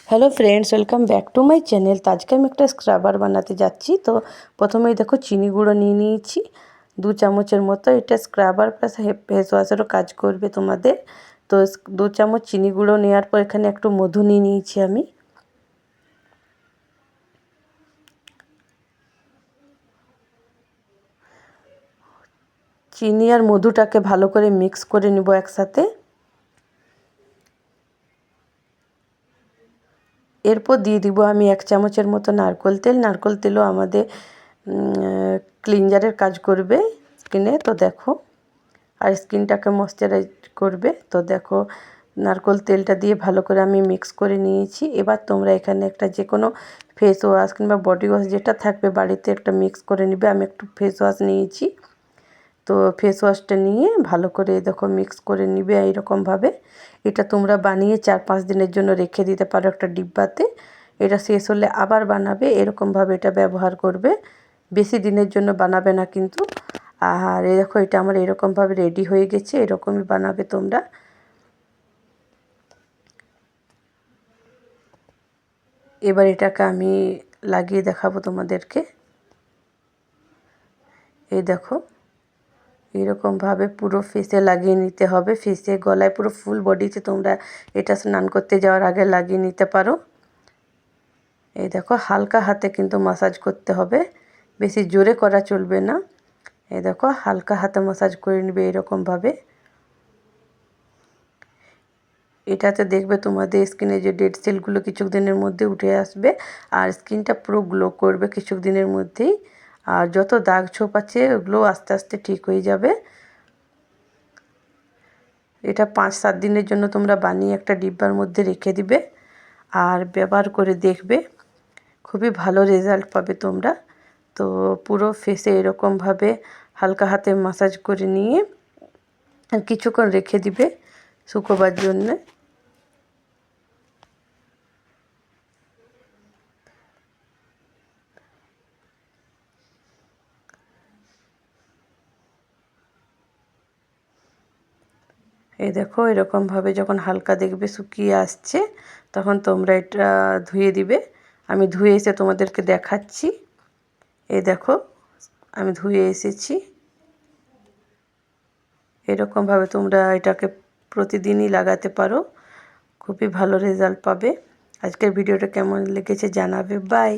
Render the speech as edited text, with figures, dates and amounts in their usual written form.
Hello friends, welcome back to my channel. तो आज के আমি একটা স্ক্রাবার বানাতে যাচ্ছি। তো প্রথমেই দেখো চিনি গুঁড়ো নিয়ে নিয়েছি 2 চামচের মতো। এটা স্ক্রাবার প্লাস ফেস ওয়াশেরও কাজ করবে তোমাদের। তো 2 চামচ চিনি গুঁড়ো নেওয়ার পর এখানে একটু মধু নিয়ে নিয়েছি আমি। চিনি আর মধুটাকে ভালো করে মিক্স করে নেব একসাথে। এরপর দিয়ে দিব আমি 1 চামচের মতো নারকেল তেল। নারকেল তেলও আমাদের ক্লিনজারের কাজ করবে স্কিনে। তো দেখো, আর স্কিনটাকে ময়শ্চারাইজ করবে। তো দেখো, নারকেল তেলটা দিয়ে ভালো করে আমি মিক্স করে নিয়েছি। এবার তোমরা এখানে একটা যে কোনো ফেস ওয়াশ কিংবা বডি ওয়াশ যেটা থাকবে বাড়িতে একটা মিক্স করে নিবে। আমি একটু ফেস ওয়াশ নিয়েছি। তো ফেস ওয়াশটা নিয়ে ভালো করে দেখো মিক্স করে নিবে এইরকমভাবে। এটা তোমরা বানিয়ে 4-5 দিনের জন্য রেখে দিতে পারো একটা ডিব্বাতে। এটা শেষ হলে আবার বানাবে, এরকমভাবে এটা ব্যবহার করবে। বেশি দিনের জন্য বানাবে না কিন্তু। আর এই দেখো, এটা আমার এরকমভাবে রেডি হয়ে গেছে। এরকমই বানাবে তোমরা। এবার এটাকে আমি লাগিয়ে দেখাবো তোমাদেরকে। এই দেখো, এরকমভাবে পুরো ফেসে লাগিয়ে নিতে হবে। ফেসে, গলায়, পুরো ফুল বডিতে তোমরা এটা স্নান করতে যাওয়ার আগে লাগিয়ে নিতে পারো। এই দেখো, হালকা হাতে কিন্তু ম্যাসাজ করতে হবে, বেশি জোরে করা চলবে না। এই দেখো, হালকা হাতে ম্যাসাজ করে নেবে এরকমভাবে। এটাতে দেখবে তোমাদের স্কিনে যে ডেড সেলগুলো কিছুদিনের মধ্যে উঠে আসবে, আর স্কিনটা পুরো গ্লো করবে কিছুদিনের মধ্যেই। আর যত দাগ ছোপ আছে ওগুলো আস্তে আস্তে ঠিক হয়ে যাবে। এটা 5-7 দিনের জন্য তোমরা বানিয়ে একটা ডিব্বার মধ্যে রেখে দিবে আর ব্যবহার করে দেখবে, খুবই ভালো রেজাল্ট পাবে তোমরা। তো পুরো ফেসে এরকমভাবে হালকা হাতে ম্যাসাজ করে নিয়ে আর কিছুক্ষণ রেখে দিবে শুকোবার জন্য। এই দেখো, এরকমভাবে যখন হালকা দেখবে শুকিয়ে আসছে, তখন তোমরা এটা ধুয়ে দিবে। আমি ধুয়ে এসে তোমাদেরকে দেখাচ্ছি। এই দেখো, আমি ধুয়ে এসেছি। এরকমভাবে তোমরা এটাকে প্রতিদিনই লাগাতে পারো, খুবই ভালো রেজাল্ট পাবে। আজকের ভিডিওটা কেমন লেগেছে জানাবে। বাই।